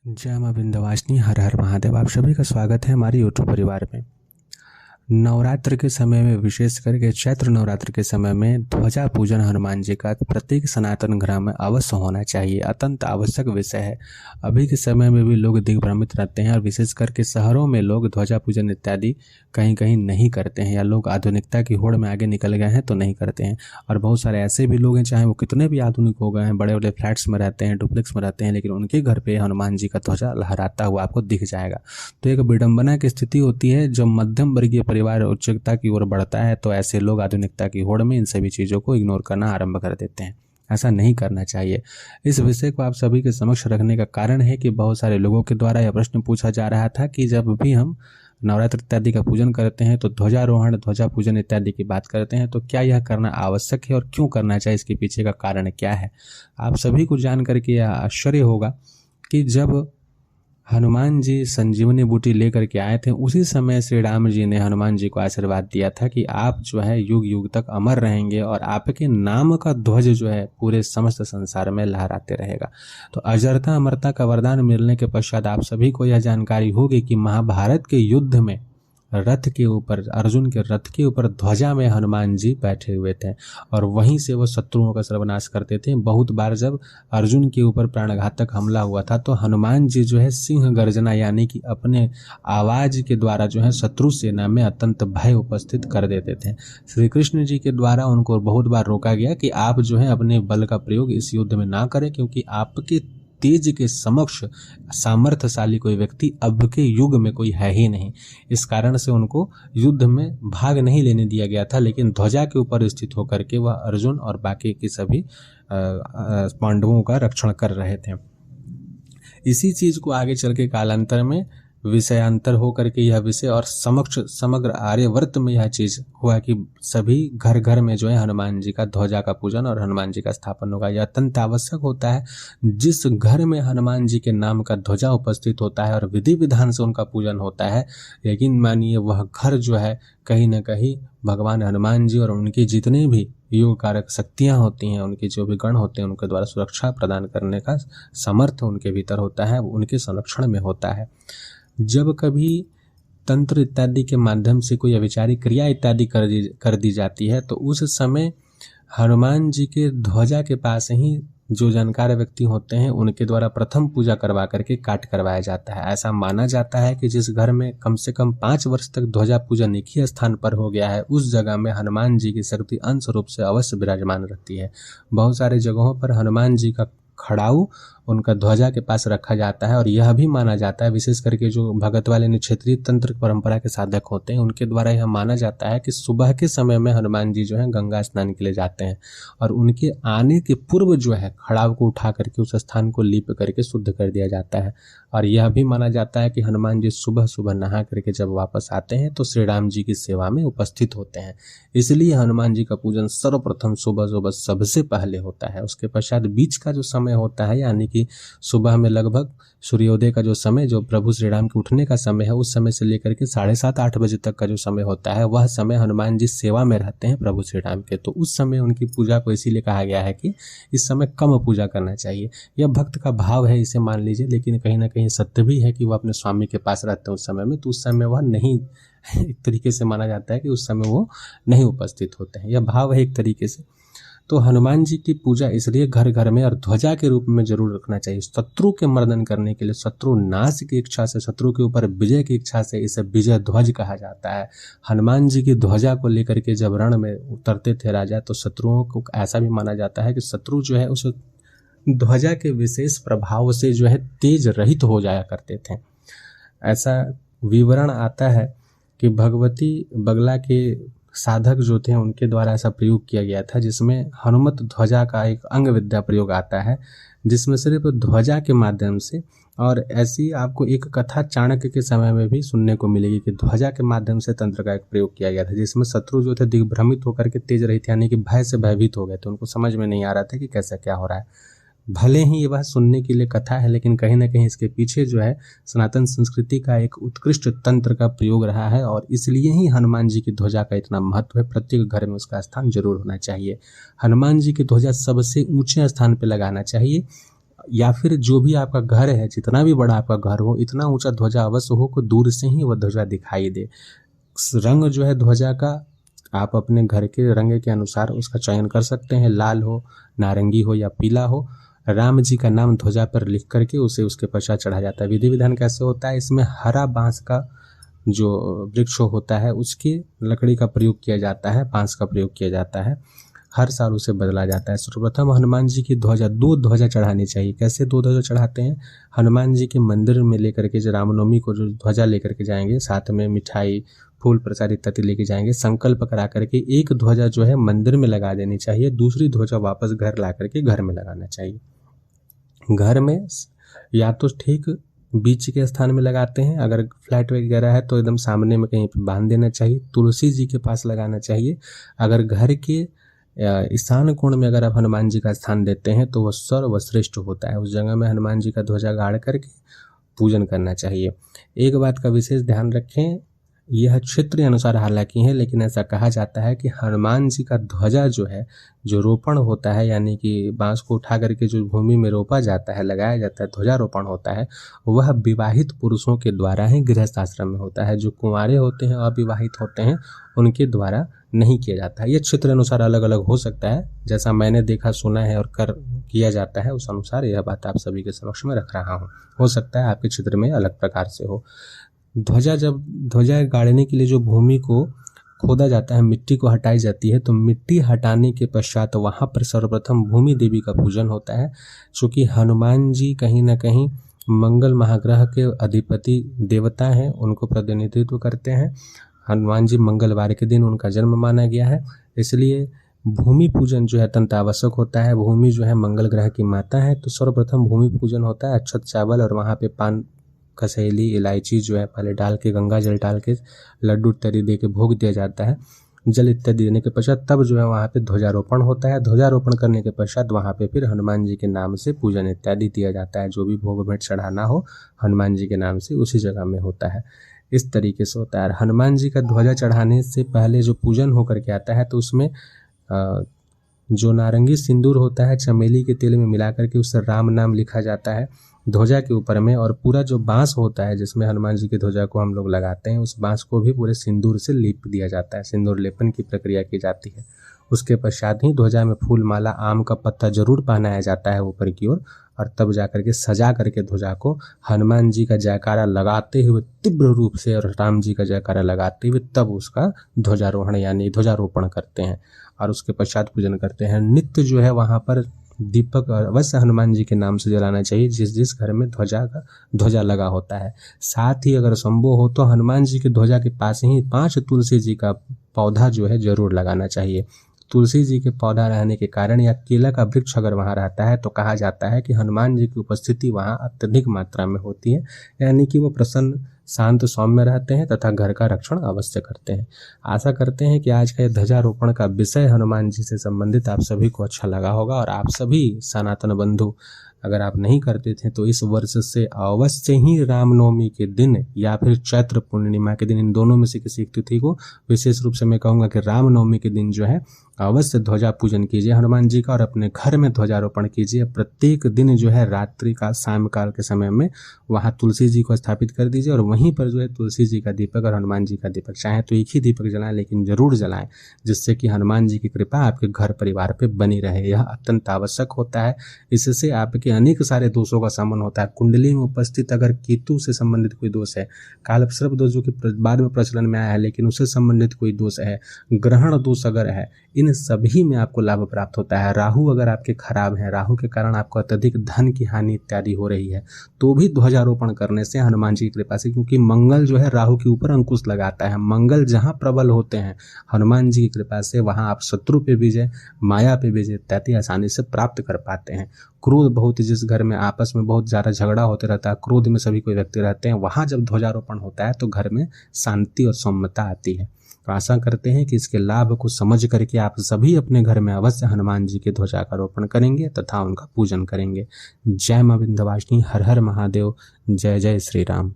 जय मां विंध्यवासिनी, हर हर महादेव। आप सभी का स्वागत है हमारे यूट्यूब परिवार में। नवरात्र के समय में, विशेष करके चैत्र नवरात्र के समय में ध्वजा पूजन हनुमान जी का प्रत्येक सनातन घर में अवश्य होना चाहिए। अत्यंत आवश्यक विषय है। अभी के समय में भी लोग दिग्भ्रमित रहते हैं और विशेष करके शहरों में लोग ध्वजा पूजन इत्यादि कहीं कहीं नहीं करते हैं, या लोग आधुनिकता की होड़ में आगे निकल गए हैं तो नहीं करते हैं। और बहुत सारे ऐसे भी लोग हैं, चाहे वो कितने भी आधुनिक हो गए हैं, बड़े बड़े फ्लैट्स में रहते हैं, डुप्लेक्स में रहते हैं, लेकिन उनके घर पे हनुमान जी का ध्वजा लहराता हुआ आपको दिख जाएगा। तो एक विडंबना की स्थिति होती है। जब मध्यम वर्गीय परिवार उच्चता की ओर बढ़ता है तो ऐसे लोग आधुनिकता की होड़ में इन सभी चीज़ों को इग्नोर करना आरंभ कर देते हैं। ऐसा नहीं करना चाहिए। इस विषय को आप सभी के समक्ष रखने का कारण है कि बहुत सारे लोगों के द्वारा यह प्रश्न पूछा जा रहा था कि जब भी हम नवरात्र इत्यादि का पूजन करते हैं तो ध्वजारोहण, ध्वजा पूजन इत्यादि की बात करते हैं, तो क्या यह करना आवश्यक है और क्यों करना चाहिए, इसके पीछे का कारण क्या है। आप सभी को जान करके यह आश्चर्य होगा कि जब हनुमान जी संजीवनी बूटी लेकर के आए थे, उसी समय श्री राम जी ने हनुमान जी को आशीर्वाद दिया था कि आप जो है युग युग तक अमर रहेंगे और आपके नाम का ध्वज जो है पूरे समस्त संसार में लहराते रहेगा। तो अजरता अमरता का वरदान मिलने के पश्चात आप सभी को यह जानकारी होगी कि महाभारत के युद्ध में रथ के ऊपर, अर्जुन के रथ के ऊपर ध्वजा में हनुमान जी बैठे हुए थे और वहीं से वो शत्रुओं का सर्वनाश करते थे। बहुत बार जब अर्जुन के ऊपर प्राणघातक हमला हुआ था तो हनुमान जी जो है सिंह गर्जना यानी कि अपने आवाज के द्वारा जो है शत्रु सेना में अत्यंत भय उपस्थित कर देते थे। श्री कृष्ण जी के द्वारा उनको बहुत बार रोका गया कि आप जो है अपने बल का प्रयोग इस युद्ध में ना करें, क्योंकि आपके तेज के समक्ष सामर्थ्यशाली कोई व्यक्ति अब के युग में कोई है ही नहीं। इस कारण से उनको युद्ध में भाग नहीं लेने दिया गया था, लेकिन ध्वजा के ऊपर स्थित होकर के वह अर्जुन और बाकी के सभी पांडवों का रक्षण कर रहे थे। इसी चीज को आगे चल के कालांतर में विषयांतर होकर के यह विषय और समग्र आर्यवर्त में यह चीज हुआ कि सभी घर घर में जो है हनुमान जी का ध्वजा का पूजन और हनुमान जी का स्थापन होगा। यह अत्यंत आवश्यक होता है। जिस घर में हनुमान जी के नाम का ध्वजा उपस्थित होता है और विधि विधान से उनका पूजन होता है, लेकिन मानिए वह घर जो है कहीं ना कहीं भगवान हनुमान जी और उनकी जितने भी योग कारक शक्तियाँ होती हैं, उनके जो भी गण होते हैं, उनके द्वारा सुरक्षा प्रदान करने का समर्थ उनके भीतर होता है, उनके संरक्षण में होता है। जब कभी तंत्र इत्यादि के माध्यम से कोई अविचारी क्रिया इत्यादि कर दी जाती है तो उस समय हनुमान जी के ध्वजा के पास ही जो जानकार व्यक्ति होते हैं उनके द्वारा प्रथम पूजा करवा करके काट करवाया जाता है। ऐसा माना जाता है कि जिस घर में कम से कम 5 वर्ष तक ध्वजा पूजन एक ही स्थान पर हो गया है, उस जगह में हनुमान जी की शक्ति अंश रूप से अवश्य विराजमान रहती है। बहुत सारे जगहों पर हनुमान जी का खड़ाऊ उनका ध्वजा के पास रखा जाता है और यह भी माना जाता है, विशेष करके जो भगत वाले क्षेत्रीय तंत्र परंपरा के साधक होते हैं उनके द्वारा यह माना जाता है कि सुबह के समय में हनुमान जी जो है गंगा स्नान के लिए जाते हैं और उनके आने के पूर्व जो है खड़ाऊ को उठा करके उस स्थान को लीप करके शुद्ध कर दिया जाता है। और यह भी माना जाता है कि हनुमान जी सुबह सुबह नहा करके जब वापस आते हैं तो श्री राम जी की सेवा में उपस्थित होते हैं। इसलिए हनुमान जी का पूजन सर्वप्रथम सुबह सुबह सबसे पहले होता है। उसके पश्चात बीच का जो समय होता है, यानी कि सुबह में लगभग सूर्योदय का जो समय, जो प्रभु श्री राम के उठने का समय है, उस समय से लेकर के 7:30-8 बजे तक का जो समय होता है, वह समय हनुमान जी सेवा में रहते हैं प्रभु श्री राम के। तो उस समय उनकी पूजा को इसीलिए कहा गया है कि इस समय कम पूजा करना चाहिए। यह भक्त का भाव है, इसे मान लीजिए, लेकिन कहीं ना कहीं सत्य भी है कि वह अपने स्वामी के पास रहते हैं उस समय में, तो उस समय वह नहीं, एक तरीके से माना जाता है कि उस समय वो नहीं उपस्थित होते हैं। यह भाव है एक तरीके से। तो हनुमान जी की पूजा इसलिए घर घर में और ध्वजा के रूप में जरूर रखना चाहिए। शत्रु के मर्दन करने के लिए, शत्रु नाश की इच्छा से, शत्रु के ऊपर विजय की इच्छा से इसे विजय ध्वज कहा जाता है। हनुमान जी की ध्वजा को लेकर के जब रण में उतरते थे राजा, तो शत्रुओं को ऐसा भी माना जाता है कि शत्रु जो है उस ध्वजा के विशेष प्रभाव से जो है तेज रहित हो जाया करते थे। ऐसा विवरण आता है कि भगवती बगला के साधक जो थे उनके द्वारा ऐसा प्रयोग किया गया था, जिसमें हनुमत ध्वजा का एक अंग विद्या प्रयोग आता है, जिसमें सिर्फ ध्वजा के माध्यम से, और ऐसी आपको एक कथा चाणक्य के समय में भी सुनने को मिलेगी कि ध्वजा के माध्यम से तंत्र का एक प्रयोग किया गया था, जिसमें शत्रु जो थे दिग्भ्रमित होकर के तेज रहित यानी कि भय से भयभीत हो गए थे। उनको समझ में नहीं आ रहा था कि कैसा क्या हो रहा है। भले ही ये बात सुनने के लिए कथा है, लेकिन कहीं ना कहीं इसके पीछे जो है सनातन संस्कृति का एक उत्कृष्ट तंत्र का प्रयोग रहा है और इसलिए ही हनुमान जी की ध्वजा का इतना महत्व है। प्रत्येक घर में उसका स्थान जरूर होना चाहिए। हनुमान जी की ध्वजा सबसे ऊंचे स्थान पर लगाना चाहिए या फिर जो भी आपका घर है, जितना भी बड़ा आपका घर हो, इतना ऊंचा ध्वजा अवश्य हो कि दूर से ही वह ध्वजा दिखाई दे। रंग जो है ध्वजा का आप अपने घर के रंग के अनुसार उसका चयन कर सकते हैं, लाल हो, नारंगी हो या पीला हो। राम जी का नाम ध्वजा पर लिख करके उसे उसके पश्चात चढ़ा जाता है। विधि विधान कैसे होता है, इसमें हरा बांस का जो वृक्ष होता है उसकी लकड़ी का प्रयोग किया जाता है, बांस का प्रयोग किया जाता है। हर साल उसे बदला जाता है। सर्वप्रथम हनुमान जी की ध्वजा, 2 ध्वजा चढ़ानी चाहिए। कैसे 2 ध्वजा चढ़ाते हैं, हनुमान जी के मंदिर में लेकर के, जो रामनवमी को जो ध्वजा लेकर के जाएंगे, साथ में मिठाई, फूल, प्रसाद इत्यादि लेके जाएंगे, संकल्प करा करके एक ध्वजा जो है मंदिर में लगा देनी चाहिए, दूसरी ध्वजा वापस घर ला करके घर में लगाना चाहिए। घर में या तो ठीक बीच के स्थान में लगाते हैं, अगर फ्लैट वगैरह है तो एकदम सामने में कहीं पे बांध देना चाहिए, तुलसी जी के पास लगाना चाहिए। अगर घर के ईशान कोण में अगर आप हनुमान जी का स्थान देते हैं तो वह सर्वश्रेष्ठ होता है। उस जगह में हनुमान जी का ध्वजा गाड़ करके पूजन करना चाहिए। एक बात का विशेष ध्यान रखें, यह क्षेत्र अनुसार हालांकि है, लेकिन ऐसा कहा जाता है कि हनुमान जी का ध्वजा जो है, जो रोपण होता है, यानी कि बांस को उठा करके जो भूमि में रोपा जाता है, लगाया जाता है, ध्वजारोपण होता है, वह विवाहित पुरुषों के द्वारा ही गृहस्थ आश्रम में होता है। जो कुंवारे होते हैं, अविवाहित होते हैं, उनके द्वारा नहीं किया जाता है। यह क्षेत्र अनुसार अलग अलग हो सकता है, जैसा मैंने देखा, सुना है और किया जाता है, उस अनुसार यह बात आप सभी के समक्ष में रख रहा हूँ। हो सकता है आपके क्षेत्र में अलग प्रकार से हो। जब ध्वजा गाड़ने के लिए जो भूमि को खोदा जाता है, मिट्टी को हटाई जाती है, तो मिट्टी हटाने के पश्चात वहाँ पर सर्वप्रथम भूमि देवी का पूजन होता है। चूँकि हनुमान जी कहीं ना कहीं मंगल महाग्रह के अधिपति देवता हैं, उनको प्रतिनिधित्व करते हैं। हनुमान जी मंगलवार के दिन उनका जन्म माना गया है, इसलिए भूमि पूजन जो है अत्यंत आवश्यक होता है। भूमि जो है मंगल ग्रह की माता है, तो सर्वप्रथम भूमि पूजन होता है। अक्षत चावल और वहाँ पे पान, कसैली, इलायची जो है पहले डाल के, गंगा जल डाल के, लड्डू इत्यादि दे के भोग दिया जाता है। जल इत्यादि देने के पश्चात तब जो है वहाँ पे ध्वजारोपण होता है। ध्वजारोपण करने के पश्चात वहाँ पे फिर हनुमान जी के नाम से पूजन इत्यादि दिया जाता है। जो भी भोग भेंट चढ़ाना हो हनुमान जी के नाम से उसी जगह में होता है। इस तरीके से होता है। हनुमान जी का ध्वजा चढ़ाने से पहले जो पूजन होकर के आता है, तो उसमें जो नारंगी सिंदूर होता है, चमेली के तेल में मिला करके उससे राम नाम लिखा जाता है ध्वजा के ऊपर में। और पूरा जो बांस होता है जिसमें हनुमान जी की ध्वजा को हम लोग लगाते हैं, उस बांस को भी पूरे सिंदूर से लीप दिया जाता है। सिंदूर लेपन की प्रक्रिया की जाती है। उसके पश्चात ही ध्वजा में फूल माला, आम का पत्ता जरूर पहनाया जाता है ऊपर की ओर, और तब जा करके सजा करके ध्वजा को हनुमान जी का जयकारा लगाते हुए तीव्र रूप से, और राम जी का जयकारा लगाते हुए तब उसका ध्वजारोहण यानी ध्वजारोपण करते हैं और उसके पश्चात पूजन करते हैं। नित्य जो है वहाँ पर दीपक अवश्य हनुमान जी के नाम से जलाना चाहिए, जिस जिस घर में ध्वजा लगा होता है। साथ ही अगर संभव हो तो हनुमान जी के ध्वजा के पास ही 5 तुलसी जी का पौधा जो है जरूर लगाना चाहिए। तुलसी जी के पौधा रहने के कारण, या केला का वृक्ष अगर वहाँ रहता है, तो कहा जाता है कि हनुमान जी की उपस्थिति वहाँ अत्यधिक मात्रा में होती है, यानी कि वो प्रसन्न, शांत, सौम्य रहते हैं तथा घर का रक्षण अवश्य करते हैं। आशा करते हैं कि आज का ध्वजारोपण का विषय हनुमान जी से संबंधित आप सभी को अच्छा लगा होगा, और आप सभी सनातन बंधु अगर आप नहीं करते थे तो इस वर्ष से अवश्य ही रामनवमी के दिन या फिर चैत्र पूर्णिमा के दिन, इन दोनों में से किसी एक तिथि को, विशेष रूप से मैं कहूँगा कि रामनवमी के दिन जो है अवश्य ध्वजा पूजन कीजिए हनुमान जी का, और अपने घर में ध्वजारोपण कीजिए। प्रत्येक दिन जो है रात्रि का, शाम काल के समय में वहाँ तुलसी जी को स्थापित कर दीजिए, और वहीं पर जो है तुलसी जी का दीपक और हनुमान जी का दीपक, चाहे तो एक ही दीपक जलाएं लेकिन जरूर जलाएं, जिससे कि हनुमान जी की कृपा आपके घर परिवार पे बनी रहे। यह अत्यंत आवश्यक होता है। इससे आपके अनेक सारे दोषों का शमन होता है। कुंडली में उपस्थित अगर केतु से संबंधित कोई दोष है, कालसर्प दोष जो कि बाद में प्रचलन में आया है, लेकिन उससे संबंधित कोई दोष है, ग्रहण दोष अगर है, इन सभी में आपको लाभ प्राप्त होता है। राहु अगर आपके खराब है, राहु के कारण आपको अत्यधिक धन की हानि इत्यादि हो रही है, तो भी ध्वजारोपण करने से हनुमान जी की कृपा से, क्योंकि मंगल जो है राहु के ऊपर अंकुश लगाता है। मंगल जहाँ प्रबल होते हैं हनुमान जी की कृपा से, वहाँ आप शत्रु पे विजय, माया पे विजय इत्यादि आसानी से प्राप्त कर पाते हैं। क्रोध बहुत, जिस घर में आपस में बहुत ज़्यादा झगड़ा होते रहता है, क्रोध में सभी कोई व्यक्ति रहते हैं, वहाँ जब ध्वजारोपण होता है तो घर में शांति और सौम्यता आती है। तो आशा करते हैं कि इसके लाभ को समझ करके आप सभी अपने घर में अवश्य हनुमान जी के ध्वजा का रोपण करेंगे तथा उनका पूजन करेंगे। जय मां विंध्यवासिनी, हर हर महादेव, जय जय श्री राम।